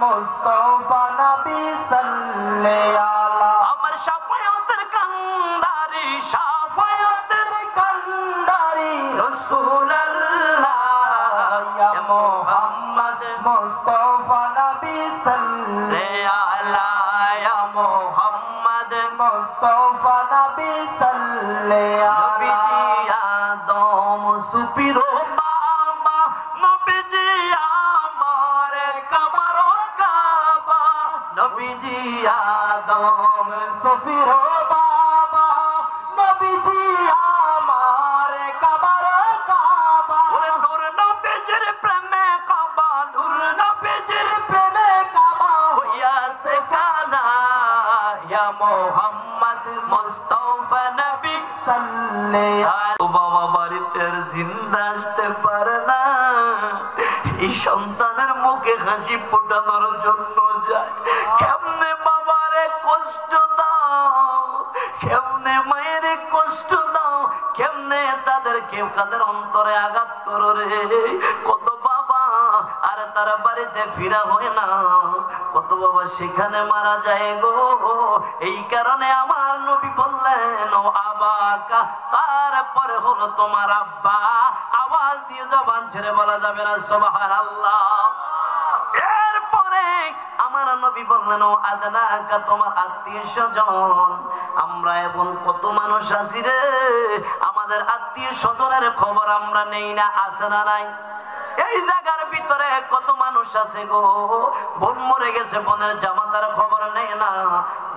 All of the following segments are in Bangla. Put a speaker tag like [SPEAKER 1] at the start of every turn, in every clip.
[SPEAKER 1] মুস্তাফা নবী সাল্লাল্লাহু আলা
[SPEAKER 2] আমার শাফায়াতের কান্ডারি শাফায়াতের
[SPEAKER 1] কান্ডারি রাসূলুল্লাহ ইয়া মুহাম্মদ মুস্তাফা নবী সাল্লাল্লাহু
[SPEAKER 2] আলা ইয়া মুহাম্মদ
[SPEAKER 1] মুস্তাফা নবী সাল্লাল্লাহু
[SPEAKER 2] নবীজি আদম সুপিরো বাবা নবীজি আমার কাবার কাবা নবীজি আদম
[SPEAKER 1] সুফির বাবা নবীজি আমার কাবার কাবা
[SPEAKER 2] ওরে নূর নবীজির প্রেমে কাবা নূর নবীজির
[SPEAKER 1] প্রেমে কাবা
[SPEAKER 2] হইয়াছে কালা ইয়া মুহাম্মদ মুস্তাফা নবী
[SPEAKER 1] সাল্লাল্লাহু
[SPEAKER 2] ও বাবা বাড়িতে আর জিন্দা আসতে পারে না এই সন্তানের মুখে হাসি ফোটানোর জন্য যায় কেমনে বাবারে কষ্ট দাও কেমনে মায়েরে কষ্ট দাও কেমনে তাদেরকে তাদের অন্তরে আঘাত করো রে কত বাবা আর তারা বাড়িতে ফিরা হয় না কত বাবা সেখানে মারা যায় গো এই কারণে আমার নবী বললেন ও আবাকা তারপরে হলো তোমার আব্বা আওয়াজ দিয়ে জবান ছেড়ে বলা যাবে না সুবহানাল্লাহ এরপরে আমার নবী বললেন ও আদনাকা তোমার আত্মীয় স্বজন আমরা এবং কত মানুষ আছি রে আমাদের আত্মীয় স্বজনের খবর আমরা নেই না আছে না নাই এই জায়গার ভিতরে কত মানুষ আছে গো বোন মরে গেছে বোনের জামাতার খবর নেয় না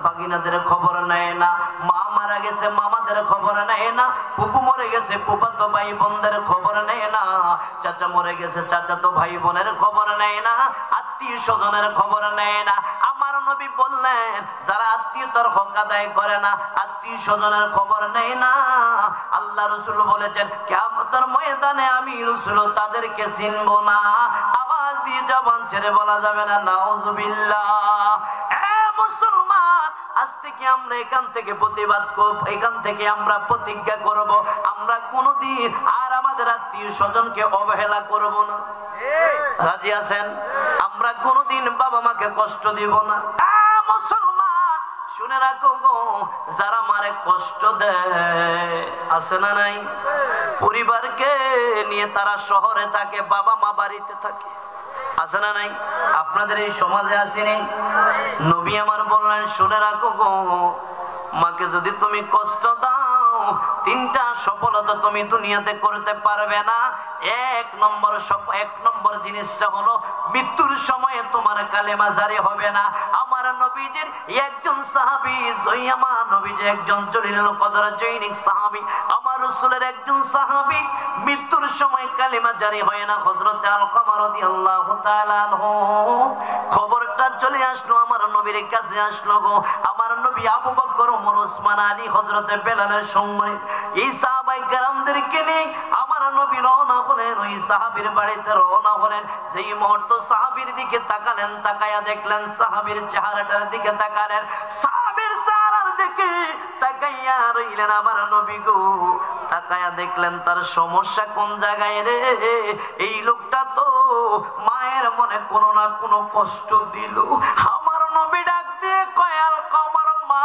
[SPEAKER 2] বাগিনাদের খবর নেয় না মা মারা গেছে মামাদের খবর নেয় না ফুপু মরে গেছে ফুফাতো ভাই বোনদের খবর নেয় না চাচা মরে গেছে চাচাতো ভাই বোনের খবর নেয় না আত্মীয় স্বজনের খবর নেয় না আমার নবী বললেন যারা আত্মীয়তার হক আদায় করে না আত্মীয় স্বজনের খবর নেয় না আল্লাহ রাসূল বলেছেন কিয়ামতের ময়দানে আমি রাসূল তাদেরকে চিনব না আওয়াজ দিয়ে জবান ছেড়ে বলা যাবে না নাউজুবিল্লাহ এ মুসলমান আজ থেকে আমরা এখান থেকে প্রতিবাদ করব এখান থেকে আমরা প্রতিজ্ঞা করব আমরা কোনোদিন আর আমাদের আত্মীয় স্বজনকে অবহেলা করব না রাজি আছেন আমরা কোনোদিন বাবা মাকে কষ্ট দিব না মুসলমান শুনে রাখো গো যারা মারে কষ্ট দেয় আছে না নাই পরিবারকে নিয়ে তারা শহরে থাকে বাবা মা বাড়িতে থাকে আছে না নাই আপনাদের এই সমাজে আসেনি নবী আমার বললেন শুনে রাখো গো মাকে যদি তুমি কষ্ট দাও তিনটা সফলতা তুমি দুনিয়াতে করতে পারবে না এক নম্বর জিনিসটা হলো মৃত্যুর সময়ে তোমার কালেমা জারি হবে না আমার নবীজির একজন সাহাবী জয়মা নবীজি একজন জলিলুল কদর জৈনিক সাহাবী আমার রাসূলের একজন সাহাবী মৃত্যুর সময় কালেমা জারি হয় না হযরত আলকামা রাদিয়াল্লাহু তাআলা আনহু খবরটা চলে আসলো আমার নবীর কাছে আসলো গো আমার নবী আবু বকর ওমর ওসমান আলী হযরত বেলালের সঙ্গে এই সাহাবায়ে কেরামদেরকে নিয়ে আমার নবী রওনা হলেন ওই সাহাবীর বাড়িতে রওনা হলেন সেই মুহূর্ত সাহাবীর দিকে তাকালেন তাকায়া দেখলেন সাহাবীর চেহারাটার দিকে তাকালেন সাহাবীর চেহারার দিকে তাকাইয়া রইলেন আমার নবী গো তাকায়া দেখলেন তার সমস্যা কোন জায়গায় রে এই লোকটা তো মায়ের মনে কোনো না কোনো কষ্ট দিল আমার নবী ডাক দিয়ে কয় আলকামার মা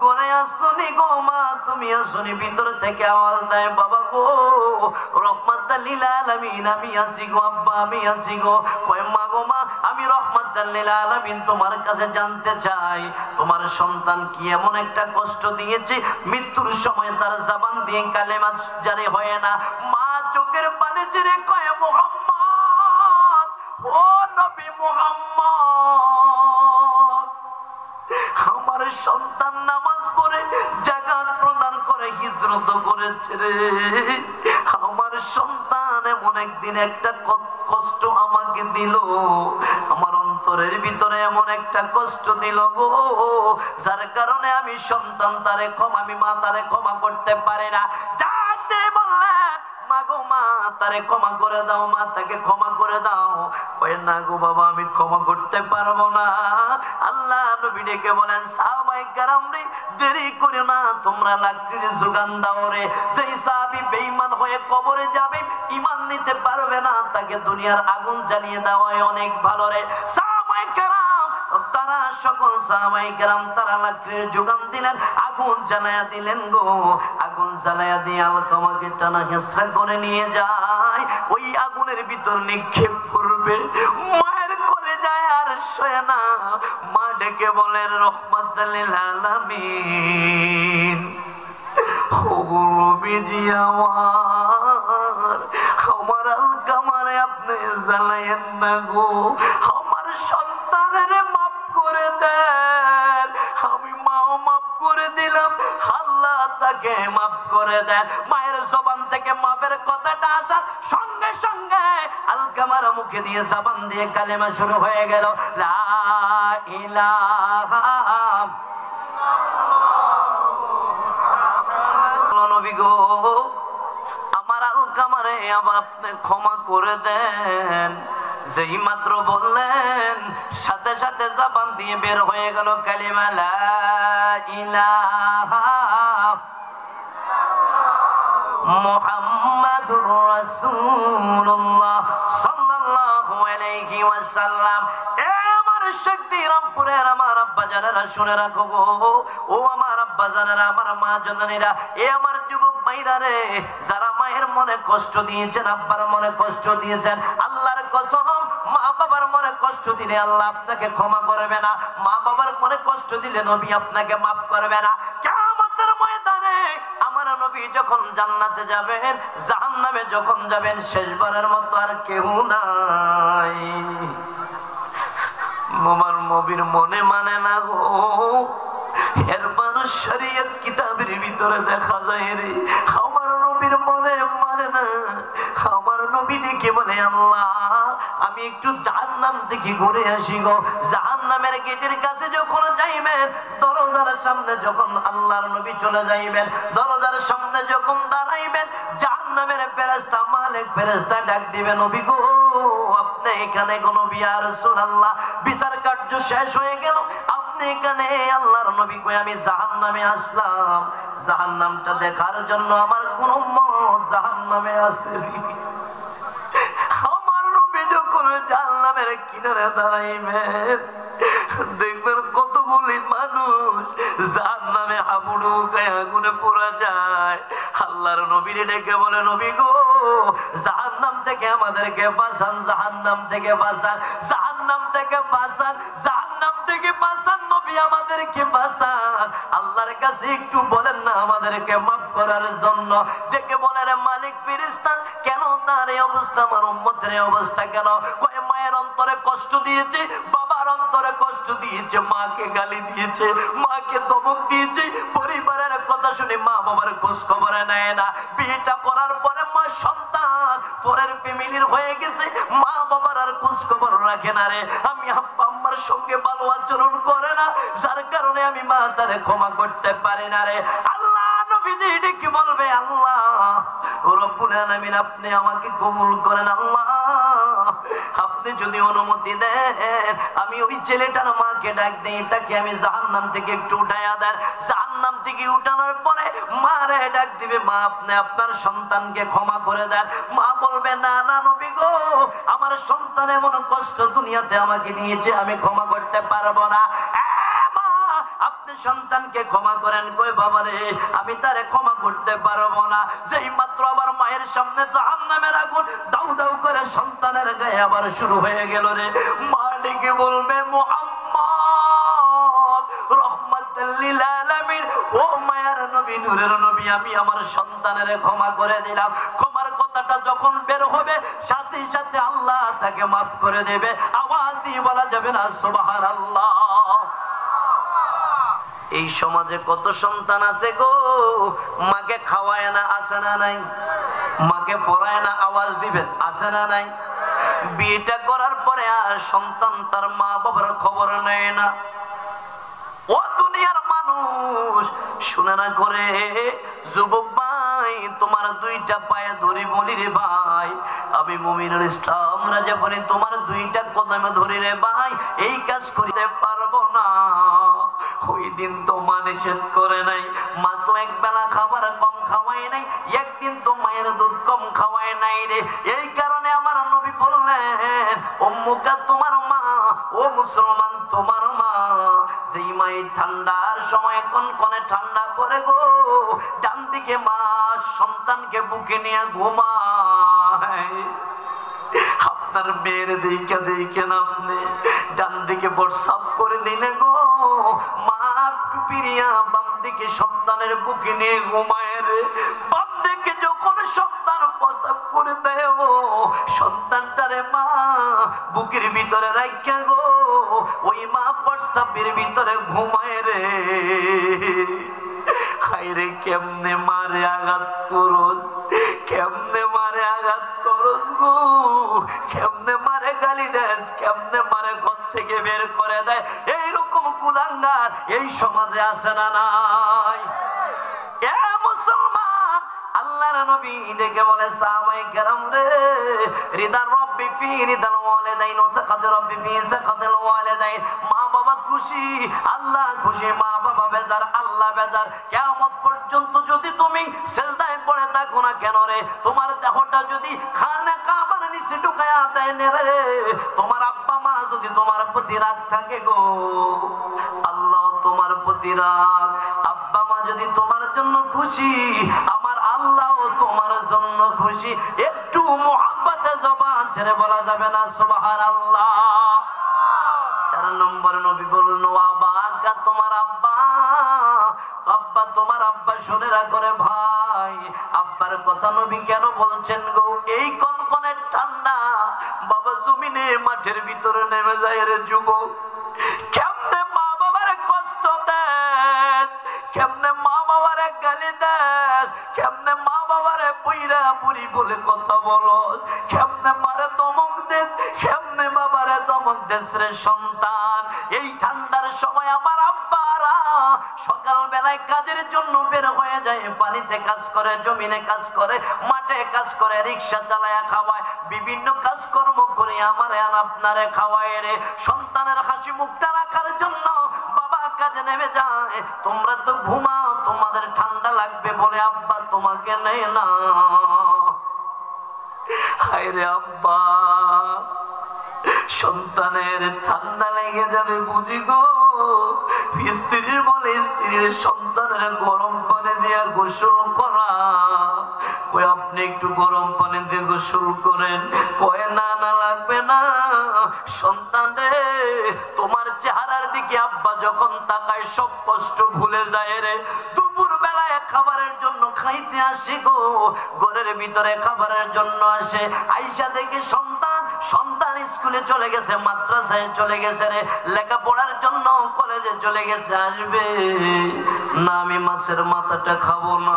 [SPEAKER 2] ঘরে আসুনি গো মা তুমি আসুনি ভিতর থেকে আওয়াজ দেয় বাবা গো রহমাতুল লিল আলামিন আমি আসি গো আব্বা আমি আসি গো কয় মা গো মা আমি রহমাতুল লিল আলামিন তোমার কাছে জানতে চাই তোমার সন্তান কি এমন একটা কষ্ট দিয়েছে মৃত্যুর সময় তার জবান দিয়ে কালেমা জারি হয় না মা চোখের পানি ছেড়ে কয় মুহাম্মদ ও নবী মুহাম্মদ আমার সন্তান নামাজ পড়ে যাকাত প্রদান করে হিজরত করেছে রে আমার সন্তান এমন একদিন একটা কষ্ট আমাকে দিল আমার অন্তরের ভিতরে এমন একটা কষ্ট দিল গো যার কারণে আমি সন্তান তারে ক্ষমা আমি মা তারে ক্ষমা করতে পারে না ডাক দিয়ে বললেন মা গো মা তারে ক্ষমা করে দাও মা তাকে ক্ষমা করে দাও ওই না গো বাবা আমি ক্ষমা করতে পারবো না আল্লাহ নবী ডেকে বলেন সাহাবা সাহাবায়ে কেরাম রে দেরি করে না তোমরা লাকড়ির যোগান দাও রে যেই সাহাবী বেঈমান হয়ে কবরে যাবে ঈমান নিতে পারবে না তাকে দুনিয়ার আগুন জ্বালিয়ে দেওয়াই অনেক ভালো রে সাহাবায়ে কেরাম তারা সকল সাহাবায়ে কেরাম তারা লাকড়ির যোগান দিলেন আগুন জ্বালায়া দিলেন গো আগুন জ্বালায়া দিয়ে আলকামাকে টানা হেঁচড়া করে নিয়ে যায় ওই আগুনের ভিতর নিক্ষেপ করবে মায়ের কলেজায় আর শোয় না মা ডেকে বলেন রহমাতুল লিল আলামিন ও নবীজি আমার আলকামারে আপনি জ্বালায়েন না গো আমার সন্তানের মাফ করে দেন আমি মাও মাফ করে দিলাম আল্লাহ তাকে মাফ করে দেন মায়ের জবান থেকে মাফের কথাটা আসার সঙ্গে সঙ্গে আলকামার মুখে দিয়ে জবান দিয়ে কালেমা শুরু হয়ে গেল লা ইলাহা নবী গো আমার আলকামারে আবার আপনি ক্ষমা করে দেন যেই মাত্র বললেন সাথে সাথে জবান দিয়ে বের হয়ে গেল কালিমা লা ইলাহা মুহাম্মাদুর রাসূলুল্লাহ সাল্লাল্লাহু আলাইহি ওয়াসাল্লাম শক্তি রামপুরের আমার আব্বা জানেরা শুনে রাখো গো ও আমার আব্বা জানেরা আমার মা জননীরা এ আমার যুবক ভাইরা রে যারা মায়ের মনে কষ্ট দিয়েছেন আব্বার মনে কষ্ট দিয়েছেন আল্লাহর কসম মা বাবার মনে কষ্ট দিলে আল্লাহ আপনাকে ক্ষমা করবে না মা বাবার মনে কষ্ট দিলে নবী আপনাকে মাফ করবে না কিয়ামতের ময়দানে আমার নবী যখন জান্নাতে যাবেন জাহান্নামে যখন যাবেন শেষবারের মতো আর কেউ নাই আমার নবীর মনে মানে না গো এর মানুষ শরীয়ত কিতাবের ভিতরে দেখা যায় রে আমার নবীর মনে মানে না আমার নবী ডেকে বলে আল্লাহ আমি একটু জাহান্নাম থেকে ঘুরে আসি গো জাহান্নামের গেটের কাছে যখন যাইবেন দরজার সামনে যখন আল্লাহর নবী চলে যাইবেন দরজার সামনে যখন দাঁড়াইবেন জাহান্নামের ফেরেশতা মালিক ফেরেশতা ডাক দিবে নবী গো আপনি এখানে কোন বিয়া রাসূলুল্লাহ বিচার কার্য শেষ হয়ে গেল আপনি এখানে আল্লাহর নবী কই আমি জাহান্নামে আসলাম জাহান্নামটা দেখার জন্য আমার কোন উম্মত জাহান্নামে আছে আমার নবী যখন জাহান্নামের কিনারে দাঁড়াইবেন দেখবেন কতগুলি মানুষ জাহান্নামে হাবুডু গায়ে আগুনে পোড়া যায় আল্লাহর নবীরে ডেকে বলে নবী গো জাহান্নাম থেকে আমাদেরকে বাঁচান জাহান্নাম থেকে বাঁচান জাহান্নাম থেকে বাঁচান জাহান্নাম থেকে বাঁচান নবী আমাদেরকে বাঁচান আল্লাহর কাছে একটু বলেন না আমাদেরকে মাফ করার জন্য ডেকে বলে রে মালিক ফেরেশতা কেন তার এই অবস্থা আমার উম্মতের এই অবস্থা কেন কয় মায়ের অন্তরে কষ্ট দিয়েছে বাবার অন্তরে কষ্ট দিয়েছে মাকে গালি দিয়েছে মাকে ধমক দিয়েছে পরিবারের কথা শুনে মা বাবার খোঁজ খবর নেয় না বিয়েটা করার পরে মা সন্তান পরের ফ্যামিলির হয়ে গেছে মা বাবার আর খোঁজ খবর রাখে না রে আমি আব্বা আম্মার সঙ্গে ভালো আচরণ করে না যার কারণে আমি মা তারে ক্ষমা করতে পারি না রে আল্লাহ নবীজি ডেকে বলবে আল্লাহ রব্বুল আলামিন আপনি আমাকে কবুল করেন আল্লাহ আপনি যদি অনুমতি দেন আমি ওই ছেলেটার মাকে ডাক দেই তাকে আমি জাহান্নাম থেকে একটু উঠায়া দেন জাহান্নাম থেকে উঠানোর পরে মারে ডাক দিবে মা আপনি আপনার সন্তানকে ক্ষমা করে দেন মা বলবে না না নবী গো আমার সন্তান এমন কষ্ট দুনিয়াতে আমাকে দিয়েছে আমি ক্ষমা করতে পারবো না আপনি সন্তানকে ক্ষমা করেন কই বাবা রে আমি তারে ক্ষমা করতে পারবো না যেই মাত্র আবার মায়ের সামনে জাহান্নামের আগুন দাউ দাউ করে সন্তানের গায়ে আবার শুরু হয়ে গেল রে মা ডেকে বলবে মুহাম্মদ রাহমাতুল লিল আলামিন ও মায়ের নবী নূরের নবী আমি আমার সন্তানের ক্ষমা করে দিলাম ক্ষমার কথাটা যখন বের হবে সাথে সাথে আল্লাহ তাকে মাফ করে দেবে আওয়াজ দিয়ে বলা যাবে না সুবহানাল্লাহ এই সমাজে কত সন্তান আছে গো মাকে খাওয়ায় না আছে না নাই মাকে পড়ায় না আওয়াজ দিবেন আছে না নাই বিয়েটা করার পরে আর সন্তান তার মা বাবার খবর নেয় না ও দুনিয়ার মানুষ শুনে না করে যুবক ভাই তোমার দুইটা পায়ে ধরে বলি রে ভাই আমি মুমিনুল ইসলাম রাজা বলি তোমার দুইটা কদমে ধরে রে ভাই এই কাজ করতে পারবো না ওই দিন তো মা নিষেধ করে নাই, মা তো এক বেলা খাবার কম খাওয়ায় নাই, একদিন তো মায়ের দুধ কম খাওয়ায় নাই রে। এই কারণে আমার নবী বললেন, উম্মুকা তোমার মা, ও মুসলমান তোমার মা। যেই মাই ঠান্ডার সময় কনকনে ঠান্ডা পড়ে গো, ডান দিকে মা সন্তানকে বুকে নিয়ে ঘুমায়। আপনার মেয়ের দিকে দেখেন, আপনি ডান দিকে প্রসাব করে দিলে গো, মা টুপিরিয়া বাম দিকে সন্তানের বুকে নিয়ে ঘুমায় রে। বাম দিকে যখন সন্তান প্রসাব করে দেয় গো, সন্তানটারে মা বুকের ভিতরে রাখা গো, ওই মা প্রসাবের ভিতরে ঘুমায় রে। হায়রে কেমনে মারে আঘাত করস, কেমনে মারে আঘাত করস গো, কেমনে মারে গালি দেস, কেমনে মারে ঘর থেকে বের করে দেয়। এইরকম কুলাঙ্গার এই সমাজে আছে না নাই? এ মুসলমান, আল্লাহর নবী ডেকে বলে সাহাবায়ে কেরাম রে, রিদার রব্বি ফি রিদাল ওয়ালিদাইন ওয়া সাকাতুর রব্বি ফি সাকাতুল ওয়ালিদাইন। মা বাবা খুশি, আল্লাহ খুশি, মা বাবা বেজার, আল্লাহ বেজার। কিয়ামত পর্যন্ত যদি তুমি সিজদায় পড়ে থাকো না কেন রে, তোমার দেহটা যদি খানা কাবার নিচে ঢুকায়া দেয় না রে, তোমার আব্বা মা যদি তোমার প্রতি রাগ থাকে গো, আল্লাহ তোমার প্রতি রাগ। আব্বা মা যদি তোমার জন্য খুশি, আমার আল্লাহ তোমার জন্য খুশি। একটু মোহাব্বতে জবান ছেড়ে বলা যাবে না সুবহানাল্লাহ। 4 নম্বর নবী বললেন, আব্বা তোমার আব্বা, আব্বা তোমার আব্বা শুনে রাখরে ভাই। আব্বার কথা নবী কেন বলছেন গো? এই কনকনে ঠান্ডা বাবা জমিনে মাঠের ভিতরে নেমে যায় রে যুবক। কেমনে মা বাবার কষ্ট দেস, কেমনে মা বাবার গালি দেস, কেমনে মা বাবার বইরা বুড়ি বলে কথা বলো, কেমনে মারে দমক দেস, কেমনে বাবারে দমক দেস রে সন্তান। এই ঠান্ডার সময় আমার আব্বারা সকাল বেলায় কাজের জন্য বের হয়ে যায়, পানিতে কাজ করে, জমিনে কাজ করে, মাঠে কাজ করে, রিক্সা চালায়া খাওয়ায়, বিভিন্ন কাজকর্ম করে আমার আপনারে খাওয়ায় রে। সন্তানের হাসি মুখটা রাখার জন্য বাবা কাজে নেমে যায়। তোমরা তো ঘুমাও, তোমাদের ঠান্ডা লাগবে বলে আব্বা তোমাকে নেয় না। হায় রে আব্বা, সন্তানের ঠান্ডা লেগে যাবে বুঝি গো, স্ত্রীর বলে স্ত্রীর সন্তানের গরম পানি দিয়ে গোসল করা। কই আপনি একটু গরম পানি দিয়ে গোসল করেন, কয় না না লাগবে না। সন্তান রে, তোমার চেহারার দিকে আব্বা যখন তাকায় সব কষ্ট ভুলে যায় রে। দুপুর বেলায় খাবারের জন্য খাইতে আসে গো, ঘরের ভিতরে খাবারের জন্য আসে, আইসা দেখে সন্তান স্কুলে চলে গেছে, মাদ্রাসায় চলে গেছে রে, লেখাপড়ার জন্য কলেজে চলে গেছে। আসবে না, আমি মাছের মাথাটা খাবো না,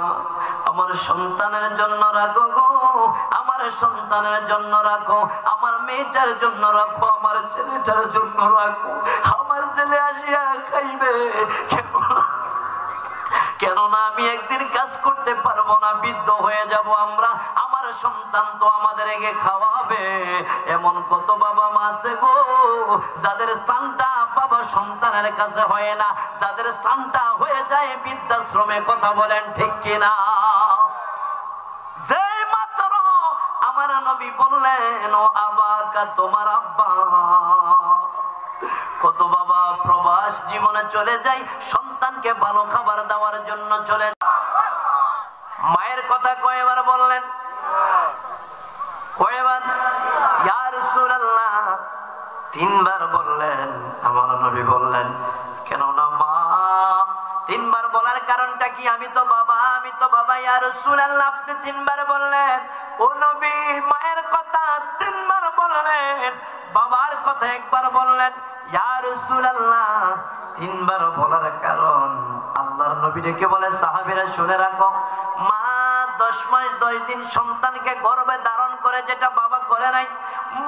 [SPEAKER 2] আমার সন্তানের জন্য রাখো গো, আমার সন্তানের জন্য রাখো, আমার মেয়েটার জন্য রাখো, আমার ছেলেটার জন্য রাখো। আমার ছেলে আসিয়া খাইবে কেননা আমি একদিন কাজ করতে পারবো না, বৃদ্ধ হয়ে যাব আমরা, আমার সন্তান তো আমাদেরকে খাওয়াবে। এমন কত বাবা মা আছে গো, যাদের স্থানটা বাবা সন্তানের কাছে হয় না, যাদের স্থানটা হয়ে যায় বৃদ্ধাশ্রমে। কথা বলেন ঠিক কিনা? যে মাত্র আমার নবী বললেন, ও আবাকা তোমার আব্বা। কত বাবা প্রবাস জীবনে চলে যায়, সন্তানকে ভালো খাবার দেওয়ার জন্য চলে যায়। মায়ের কথা কয়বার বললেন? কয়বার? ইয়া রাসূলুল্লাহ, 3 বার বললেন। আমার নবী বললেন, কেন না মা? 3 বার বলার কারণটা কি? আমি তো বাবা, আমি তো বাবা। ইয়া রাসূলুল্লাহ, আপনি 3 বার বললেন। ও নবী, মায়ের কথা 3 বার বললেন, বাবার কথা 1 বার বললেন। ইয়া রাসূলুল্লাহ, 3 বার বলার কারণ আল্লাহর নবী ডেকে বলে, সাহাবীরা শুনে রাখো, মা 10 মাস 10 দিন সন্তানকে গর্ভে ধারণ করে, যেটা বাবা করে নাই।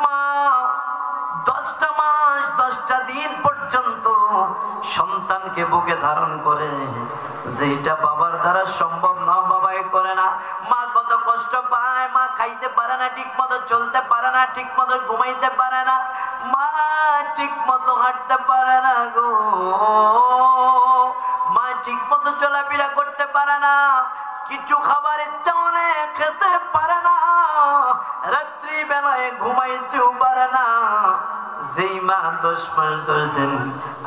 [SPEAKER 2] মা 10টা মাস 10টা দিন পর্যন্ত সন্তানকে বুকে ধারণ করে, যেটা বাবার দ্বারা সম্ভব না, বাবাই করে না। মা কত কষ্ট পায়, মা খাইতে পারে না ঠিক মতো, চলতে পারে না ঠিক মতো, ঘুমাইতে পারে না, মা ঠিক মতো হাঁটতে পারে না গো। ঠিক মতো চলাফেরা করতে পারে না, কিছু খাবার ইচ্ছা হলে খেতে পারে না, রাত্রি বেলায় ঘুমাইতেও পারে না। যেই মা 10 মাস 10 দিন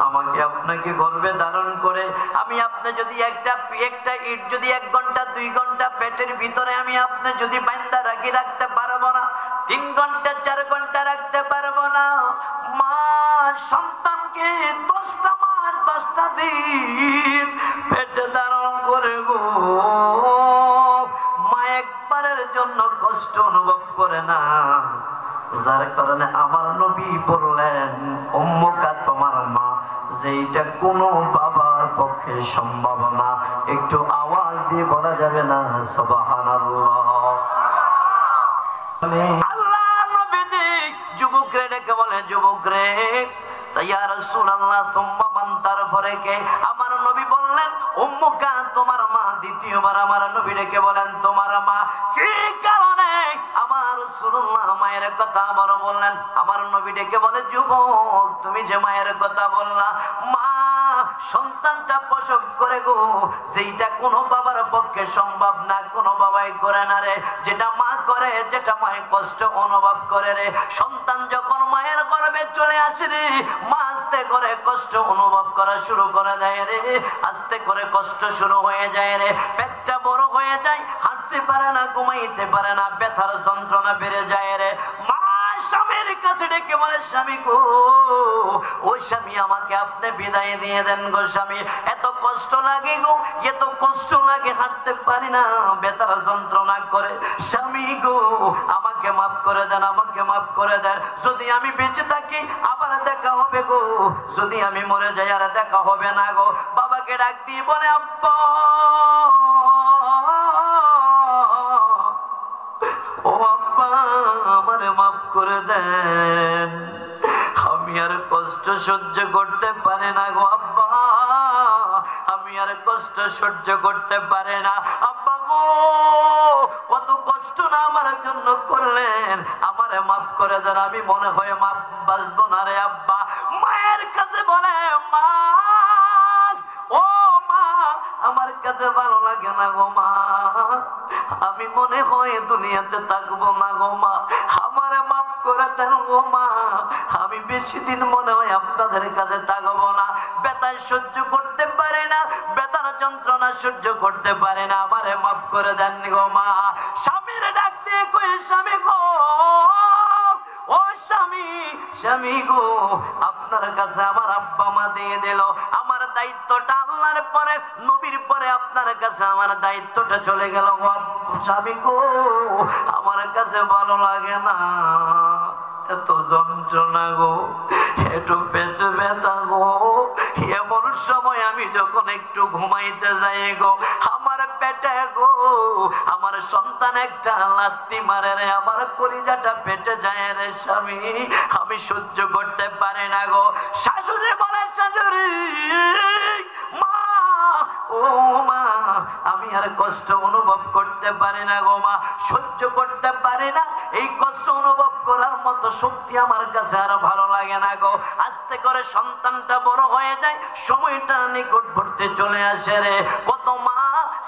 [SPEAKER 2] আমাকে আপনাকে গর্ভে ধারণ করে, আমি আপনি যদি একটা ইট যদি 1 ঘন্টা 2 ঘন্টা পেটের ভিতরে আমি আপনি যদি বান্ধা রাখতে পারবো না, 3 ঘন্টা 4 ঘন্টা রাখতে পারবো না। মা সন্তানকে 10টা মাস 10টা দিন পেটে ধারণ করে গো, মা একবারের জন্য কষ্ট অনুভব করে না। যার কারণে আমার নবী বললেন, উম্মুকা তোমার মা, যেটা কোনো বাবার পক্ষে সম্ভব না। একটু আওয়াজ দিয়ে বলা যাবে না সুবহানাল্লাহ? আল্লাহ নবীজি যুবকরে ডেকে বলে, যুবকরে ইয়া রাসূলুল্লাহ সুম্মা মান, তারপরে কে? আমার নবী বললেন উম্মুকা তোমার মা। দ্বিতীয়বার আমার নবী ডেকে বলেন তোমার মা। কি কারণে? আমার রাসূলুল্লাহ মায়ের কথা আবার বললেন। আমার নবী ডেকে বলে, যুবক তুমি যে মায়ের কথা বললা, মা সন্তানটা প্রসব করে গো, যেটা কোনো বাবার পক্ষে সম্ভব না, কোনো বাবাই করে না রে। যেটা মা করে, যেটা মায়ের কষ্ট অনুভব করে রে। সন্তান যখন মায়ের গর্ভে চলে আসে রে, মা আস্তে করে কষ্ট অনুভব করা শুরু করে দেয় রে, আস্তে করে কষ্ট শুরু হয়ে যায় রে। পেটটা বড় হয়ে যায়, হাঁটতে পারে না, ঘুমাইতে পারে না, ব্যথার যন্ত্রণা বেড়ে যায় রে। মা স্বামীর কাছে ডেকে বলে, স্বামী গো, ও স্বামী আমাকে আপনি বিদায় দিয়ে দেন গো স্বামী, এত কষ্ট লাগে গো, এত কষ্ট লাগে, হাঁটতে পারি না, ব্যথার যন্ত্রণা করে। স্বামী গো আমাকে মাফ করে দেন, আমাকে মাফ করে দেন। যদি আমি বেঁচে থাকি আবার দেখা হবে গো, যদি আমি মরে যাই আর দেখা হবে না গো। বাবাকে ডাক দিয়ে বলে, আব্বা ও আব্বা আমারে মাফ করে দেন, আমি আর কষ্ট সহ্য করতে পারি না গো আব্বা, আমি আর কষ্ট সহ্য করতে পারি না। আব্বা গো কত কষ্ট না আমার জন্য করলেন, আমারে মাফ করে দেন, আমি মনে হয় মাফ বাঁচবো না রে আব্বা। মায়ের কাছে বলে, মা ও মা আমার কাছে ভালো লাগে না গো মা, আমি মনে হয় দুনিয়াতে থাকবো না গো মা, আমারে মাফ করে দেন গো মা, আমি বেশি দিন মনে হয় আপনাদের কাছে থাকবো না, ব্যথায় সহ্য করতে পারে না, ব্যথার যন্ত্রণা সহ্য করতে পারে না, আমারে মাফ করে দেন গো মা। স্বামীর ডাক দিয়ে কই, স্বামী গো, ও স্বামী, স্বামী গো আপনার কাছে আমার আব্বা মা দিয়ে দিল, আমার দায়িত্বটা আল্লাহর পরে নবীর পরে আপনার কাছে আমার দায়িত্বটা চলে গেল গো স্বামী গো, আমার কাছে ভালো লাগে না, এত যন্ত্রণা গো, একটু পেট ব্যথা গো, এমন সময় আমি যখন একটু ঘুমাইতে যাই গো, আমার পেটে গো আমার সন্তান একটা লাত্তি মারে রে, আমার কলিজাটা পেটে যায় রে স্বামী, আমি সহ্য করতে পারি না গো। শাশুড়ি বলে, শাশুড়ি মা ও মা আমি আর কষ্ট অনুভব করতে পারি না গো মা, সহ্য করতে পারি না, এই কষ্ট অনুভব করার মতো শক্তি আমার কাছে আর ভালো লাগে না গো। আস্তে করে সন্তানটা বড় হয়ে যায়, সময়টা নিকটবর্তী চলে আসে রে, কত মা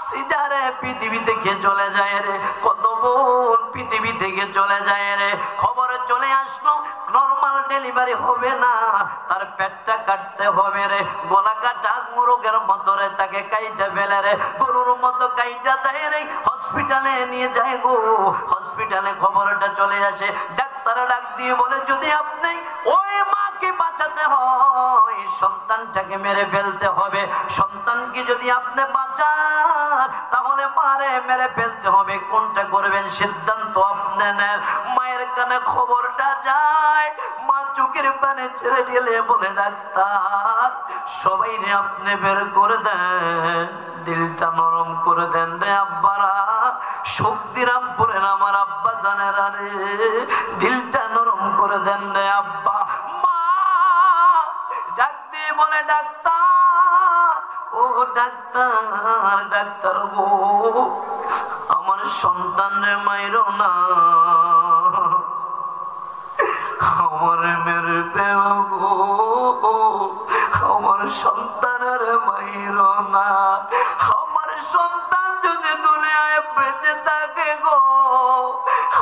[SPEAKER 2] সিজারে পৃথিবী থেকে চলে যায় রে, কত বোন পৃথিবী থেকে চলে যায় রে, খবর চলে আসলো নরমাল ডেলিভারি হবে না, তার পেটটা কাটতে হবে রে, গলা কাটা মুরগের মতো রে, তাকে কাইটা ফেলে রে, গরুর মতো কাইটা দেয় রে, হসপিটালে নিয়ে যায় গো, হসপিটালে খবরটা চলে আসে, ডাক্তার ডাক দিয়ে বলে, যদি আপনি ওই মাকে বাঁচাতে হয় সন্তানটাকে মেরে ফেলতে হবে, সন্তানকে যদি আপনি বাঁচান তাহলে মারে মেরে ফেলতে হবে, কোনটা করবেন সিদ্ধান্ত আপনি নেন। মায়ের কানে খবরটা যায়, মা চোখের পানি ছেড়ে দিলে বলে, ডাক্তার সবাই রে আপনি বের করে দেন, দিলটা নরম করে দেন রে আব্বারা, শক্তিরাম পড়েন আমার আব্বা জানেরা রে, দিলটা নরম করে দেন রে আব্বা। মা ডাক দিয়ে বলে, ডাক্তার ও ডাক্তার, ডাক্তার গো আমার সন্তান রে মাইরো না, আমার মেরে পেল গো, আমার সন্তানের মাইরো না। আমার সন্তান যদি দুনিয়ায় বেঁচে থাকে গো,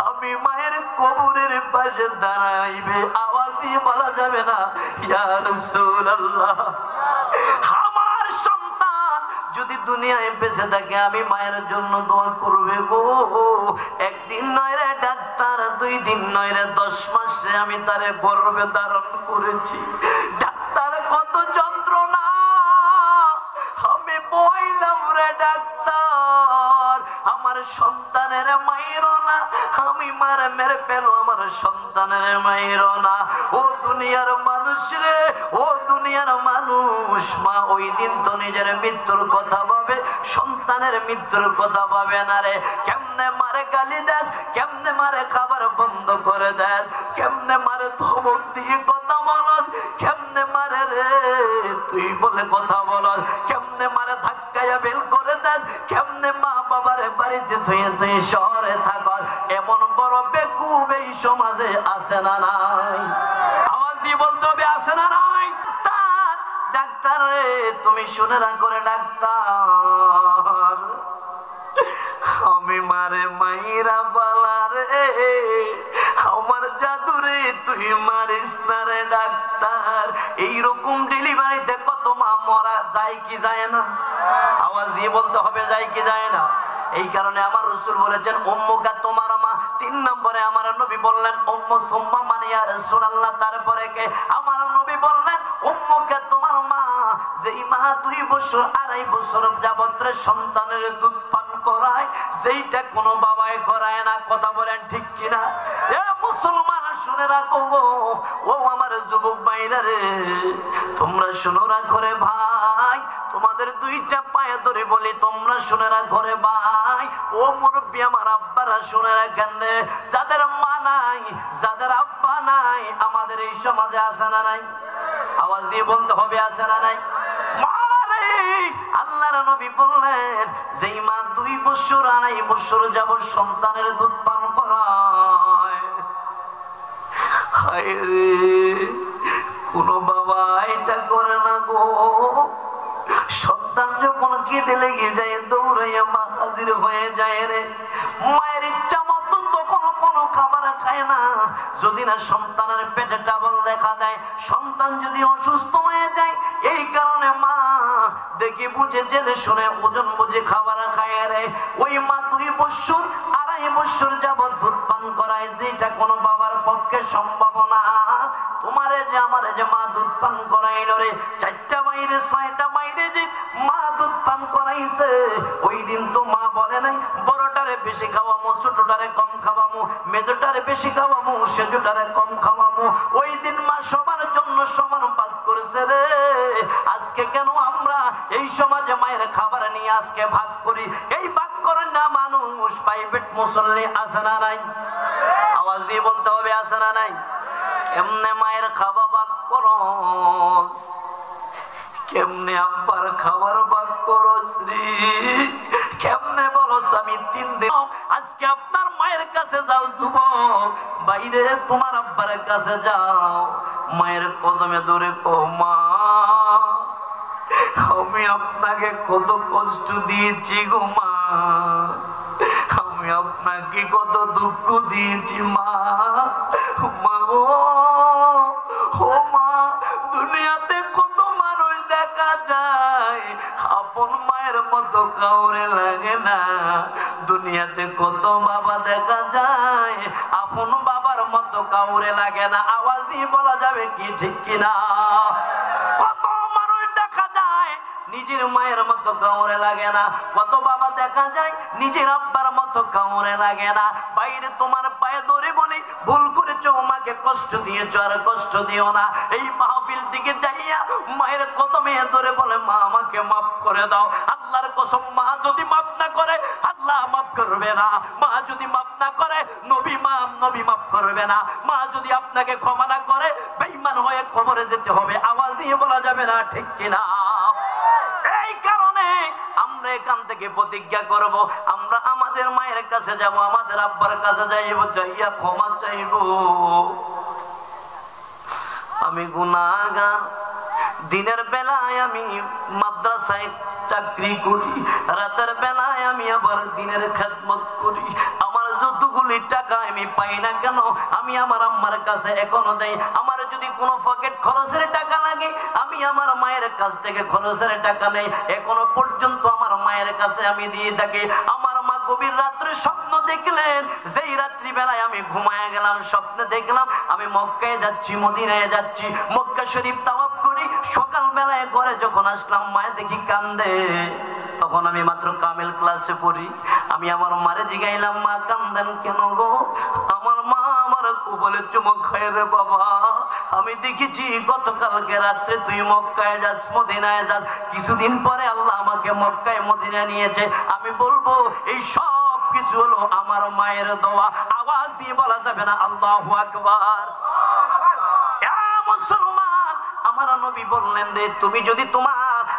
[SPEAKER 2] আমি মায়ের কবরের পাশে দাঁড়াইবে, আওয়াজ দিয়ে বলা যাবে না ইয়া রাসূলুল্লাহ। আমার সন্তান যদি দুনিয়ায় বেঁচে থাকে আমি মায়ের জন্য দোয়া করবে গো। একদিন নয় রে ডাক্তার, 2 দিন নয় রে 10 মাস রে আমি তারে গর্ভে ধারণ করেছি। ডাক্তার কত যন্ত্রণা আমি বইলাম রে ডাক্তার, আমার সন্তানের মায়েরও না, আমি মারে মেরে পেল আমার সন্তানের মায়েরও না। ও দুনিয়ার মানুষ রে, ও দুনিয়ার মানুষ, মা ওই দিন তো নিজের মৃত্যুর কথা ভাবে, সন্তানের মৃত্যুর কথা ভাবে না রে। কেমনে মারে গালি দেন, কেমনে মারে খাবার বন্ধ করে দেন, কেমনে মারে ধমক দিয়ে কথা বলস, কেমনে মারে রে তুই বলে কথা বলস, কেমনে মারে ধাক্কায়া বেল করে দেন, কেমনে মা বাবারে বাড়িতে ধুয়ে ধুয়ে শহরে থাকস। এমন বড় বেকুব এই সমাজে আছে না নাই? আওয়াজ দিয়ে বলতে হবে আছে না নাই? তার ডাক্তার রে তুমি শুনে না করে ডাক্তার, আমি মারে মাইরা বালা রে, আমার জাদুরে তুই মারিস না রে ডাক্তার। এইরকম ডেলিভারিতে কত মা মরা যায় কি যায় না? আওয়াজ দিয়ে বলতে হবে যায় কি যায় না? এই কারণে আমার রাসূল বলেছেন উম্মুকা তোমার মা। 3 নম্বরে আমার নবী বললেন উম্মু সুম্মা মান ইয়া রাসূলুল্লাহ। তারপরে কে? আমার নবী বললেন উম্মুকা তোমার মা, যেই মা 2 বছর 2.5 বছর যাবত সন্তানের দুধ পান করায়, যেইটা কোনো বাবাই করায় না। কথা বলেন ঠিক কিনা? এ মুসলমান শুনে রাখো, ও আমার যুবক ভাইরা রে, তোমরা শুনো রাখো রে ভাই, তোমাদের 2টা পায়ে ধরে বলি তোমরা শুনে রাখো রে ভাই। ও মুরব্বী আমার আব্বারা শুনে রাখেন রে, যাদের মা নাই, যাদের আব্বা নাই, আমাদের এই সমাজে আছে না নাই? আওয়াজ দিয়ে বলতে হবে আছে না নাই? আল্লাহর নবী বললেন যেই মা 2 বছর 2.5 বছর যাবত সন্তানের দুধ পান করায়, হায় রে কোন বাবা এটা করে না গো। সন্তান যখন কেঁদে লেগে যায় দৌড়াইয়া মা হাজির হয়ে যায় রে। মায়ের ইচ্ছা মতো তখন কোনো খাবার খায় না, যদি না সন্তানের পেটে ট্রাবল দেখা দেয়, সন্তান যদি অসুস্থ হয়ে যায়, এই কারণে মা দেখে বুঝে জেনে শুনে ওজন বুঝে খাবার খায় রে। ওই মা 2 বছর 2.5 বছর যাবত দুধ পান করায়, যেটা কোনো বাবার পক্ষে সম্ভব না। তোমারে যে আমারে যে মা দুধ পান করাইল রে, 4টা বাইরে 6টা বাইরে যে মা দুধ পান করাইছে, ওই দিন তো মা বলে নাই বড়টারে বেশি খাওয়ামো, ছোটটারে কম খাওয়ামো, মেজোটারে বেশি খাওয়ামো, সেজোটারে কম খাওয়ামো। ওই দিন মা সবার জন্য সমান ভাগ করেছে রে। আজকে কেন আমরা এই সমাজে মায়ের খাবার নিয়ে আজকে ভাগ করি? এই ভাগ করেন না মানুষ প্রাইভেট মুসল্লি আছে না নাই? আওয়াজ দিয়ে বলতে হবে আছে না নাই? কেমনে মায়ের খাবার ভাগ করস, কেমনে আব্বার খাবার ভাগ করস রে, কেমনে বলস আমি 3 দিন। আজকে আপনার মায়ের কাছে যাও যুবক, বাইরে তোমার আব্বার কাছে যাও, মায়ের কদমে ধরে কও মা আমি আপনাকে কত কষ্ট দিয়েছি গো মা, আমি আপনাকে কত দুঃখ দিয়েছি মা। মা গো, ও মা, দুনিয়াতে কত মানুষ দেখা যায়, আপন মায়ের মতো কাউরে লাগে না। দুনিয়াতে কত বাবা দেখা যায়, আপন বাবার মতো কাউরে লাগে না। আওয়াজ দিয়ে বলা যাবে কি ঠিক কিনা? কত মানুষ দেখা যায় নিজের মায়ের মতো কাউরে লাগে না, কত বাবা দেখা যায় নিজের আব্বার মতো কাউরে লাগে না। বাইরে তোমার পায়ে ধরে বলি ভুল করেছো, মাকে কষ্ট দিয়েছো, আর কষ্ট দিও না। এই মাহফিল দিকে যাইয়া মায়ের কদমে ধরে বলে মা আমাকে মাফ করে দাও। আল্লাহর কসম মা যদি মাফ না করে আল্লাহ মাফ করবে না। মা যদি মাফ না করে নবী মাফ করবে না। মা যদি আপনাকে ক্ষমা না করে বেঈমান হয়ে কবরে যেতে হবে। আওয়াজ দিয়ে বলা যাবে না ঠিক কিনা? এই কারণে আমরা এখান থেকে প্রতিজ্ঞা করব, আমরা আমাদের মায়ের কাছে যাব, আমাদের আব্বার কাছে যাইব, যাইয়া ক্ষমা চাইব। আমি গুনাহগার, দিনের বেলায় আমি মাদ্রাসায় চাকরি করি, রাতের বেলায় আমি আবার দিনের খেদমত করি। আমার যতগুলি টাকা আমি পাই না কেন, আমি আমার আম্মার কাছে এখনো দেই। আমার যদি কোনো পকেট খরচের টাকা লাগে, আমি আমার মায়ের কাছ থেকে খরচের টাকা নেই, এখনো পর্যন্ত আমার মায়ের কাছে আমি দিয়ে থাকি। আমার মা গভীর রাত্রে স্বপ্ন দেখলেন, যেই রাত্রি বেলায় আমি ঘুমায় গেলাম, স্বপ্নে দেখলাম আমি মক্কায় যাচ্ছি, মদিনায় যাচ্ছি, মক্কা শরীফ তাওয়াফ করি। সকাল বেলায় ঘরে যখন আসলাম, মায়ে দেখি কান্দে। তখন আমি মাত্র কামিল ক্লাসে পড়ি। আমি আমার মারে জিগাইলাম, মা কান্দেন কেন গো? আমার মা আমার কোলে চুমু খায় রে বাবা, আমি দেখেছি গতকালকে রাত্রে তুই মক্কায় যাস, মদিনায় যাস, কিছুদিন পরে আল্লাহ আমাকে মক্কায় মদিনায় নিয়েছে। আমি বলবো এই সব কিছু হলো আমার মায়ের দোয়া। আওয়াজ দিয়ে বলা যাবে না আল্লাহু আকবার? মুসলমান, আমার নবী বললেন রে, তুমি যদি তোমার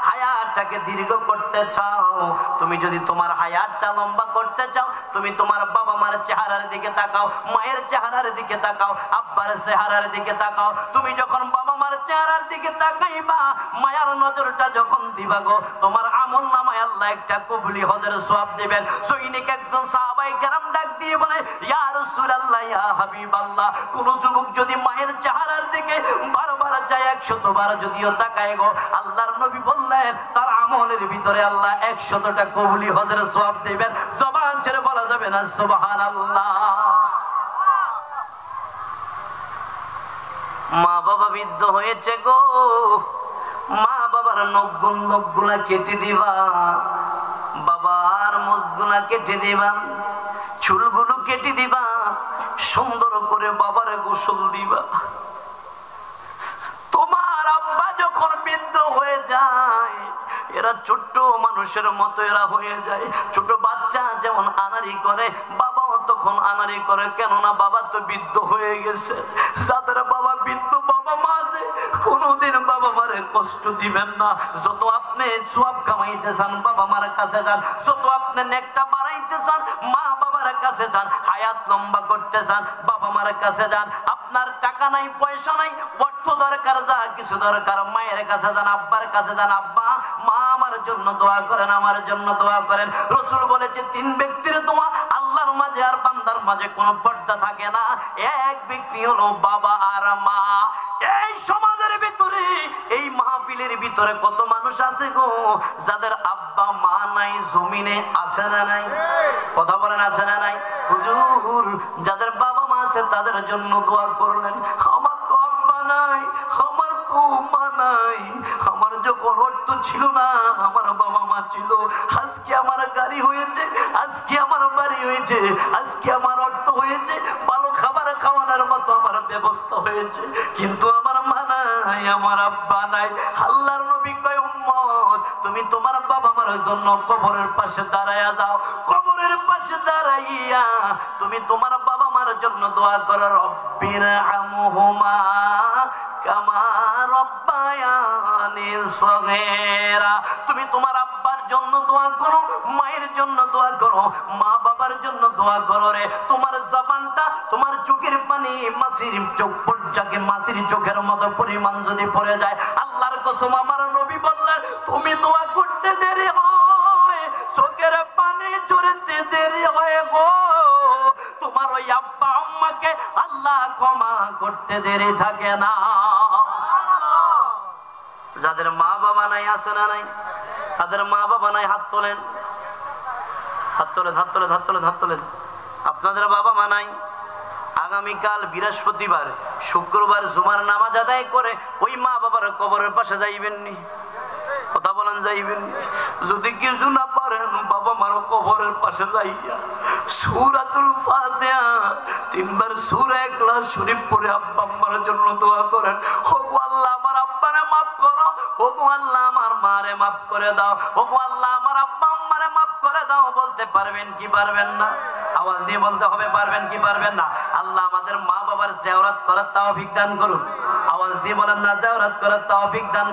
[SPEAKER 2] হায়াতটাকে দীর্ঘ করতে চাও, তুমি যদি তোমার হায়াতটা লম্বা করতে চাও, তুমি তোমার বাবা মার চেহারার দিকে তাকাও, মায়ের চেহারার দিকে তাকাও, আব্বার চেহারার দিকে তাকাও। তুমি যখন বাবা মার চেহারার দিকে তাকাইবা, মায়ার নজরটা যখন দিবা গো, তোমার আমল নামায় আল্লাহ একটা কবুলি হজের সওয়াব দিবেন। সৈনিক একজন সাহাবায়ে কেরাম ডাক দিয়ে বলে, ইয়া রাসূলুল্লাহ, ইয়া হাবিবাল্লাহ, কোন যুবক যদি মায়ের চেহারার দিকে বারবার যায়, 100 বার যদিও তাকায় গো, আল্লাহর নবী বললেন তার আমলের ভিতরে আল্লাহ 100টা কবুলি হজের সওয়াব দিবেন। জবান ছেড়ে বলা যাবে না সুবহানাল্লাহ? মা বাবা বৃদ্ধ হয়েছে গো, মা বাবার নখগুলা কেটে দিবা, বাবার মুছগুলা কেটে দিবা, চুলগুলো কেটে দিবা, সুন্দর করে বাবারে গোসল দিবা। তোমার আব্বা যখন বৃদ্ধ হয়ে যায়, এরা ছোট্ট মানুষের মতো এরা হয়ে যায়। ছোট বাচ্চা যেমন আনারি করে, বাবাও তখন আনারি করে, কেননা বাবা তো বৃদ্ধ হয়ে গেছে। যাদের বাবা বৃদ্ধ, বাবা মা আছে, কোনোদিন বাবা মারে কষ্ট দিবেন না। যত আপনি সওয়াব কামাইতে চান, বাবা মার কাছে যান। যত আপনি নেকটা বাড়াইতে চান, মা বাবার কাছে যান। হায়াত লম্বা করতে চান, বাবা মার কাছে যান। আপনার টাকা নাই, পয়সা নাই, অর্থ দরকার, যা কিছু দরকার, মায়ের কাছে যান, আব্বার কাছে যান। আব্বা, মা আমার জন্য দোয়া করেন, আমার জন্য দোয়া করেন। রাসূল বলেছে 3 ব্যক্তির দোয়া আল্লাহর মাঝে আর বান্দার মাঝে কোনো পর্দা থাকে না। এক ব্যক্তি হলো বাবা আর মা। এই সমাজের ভিতরে, এই মাহফিলের ভিতরে কত মানুষ আছে গো, যাদের আব্বা মা নাই, জমিনে আছে না নাই? কথা বলেন, আছে না নাই? হুজুর, যাদের বাবা মা আছে তাদের জন্য দোয়া করলেন। আমার তো আব্বা নাই, আমার তো মা নাই, আমার যখন অর্থ ছিল না, আমার বাবা মা ছিল। আজকে আমার গাড়ি হয়েছে, আজকে আমার বাড়ি হয়েছে, আজকে আমার অর্থ হয়েছে, ভালো খাবার খাওয়ানোর মতো আমার ব্যবস্থা হয়েছে, কিন্তু আমার মা নাই, আমার আব্বা নাই। আল্লাহর নবী কয়, উম্মত, তুমি তোমার বাবা মার জন্য কবরের পাশে দাঁড়ায়া যাও। কবরের পাশে দাঁড়াইয়া তুমি তোমার বাবা মার জন্য দোয়া করো, রব্বিরহামহুমা কামা রব্বায়ানি সগীরা। তুমি তোমার আব্বার জন্য দোয়া করো, মায়ের জন্য দোয়া করো, মা বাবার জন্য দোয়া করো রে। তোমার জবানটা, তোমার চোখের পানি মাছির চোখ পর্যাকে মাছির চোখের মতো পরিমাণ যদি পড়ে যায়, আল্লাহর কসম আমার নবী বললেন, তুমি দোয়া করতে দেরি হয়, চোখের পানি ঝরতে দেরি হয় গো, তোমার ওই আব্বা আম্মাকে আল্লাহ ক্ষমা করতে দেরি থাকে না। যাদের মা বাবা নাই, আছে না নাই? তাদের মা বাবা নাই, হাত তোলেন, হাত তোলেন, হাত তোলেন, হাত তোলেন, হাত তোলেন। আপনাদের বাবা মা নাই, আগামীকাল বৃহস্পতিবার, শুক্রবার জুমার নামাজ আদায় করে ওই মা বাবার কবরের পাশে যাইবেন নি? কথা বলেন, যাইবেন? যদি কিছু না পারেন, বাবা মার কবরের পাশে যাইয়া সূরাতুল ফাতিহা 3 বার সূরা ইখলাস শরীফ পড়ে আব্বা আম্মার জন্য দোয়া করেন। ওগো আল্লাহ, আমার আব্বারে মাফ করো, ওগো আল্লাহ আমার মারে মাফ করে দাও, ওগো আল্লাহ আমার আব্বা আম্মারে মাফ করে দাও। বলতে পারবেন কি পারবেন না? আওয়াজ দিয়ে বলতে হবে, পারবেন কি পারবেন না? আল্লাহ আমাদের মা বাবার জিয়ারত করার তৌফিক দান করুন। আওয়াজ দিয়ে বলেন না, জিয়ারত করার তৌফিক দান।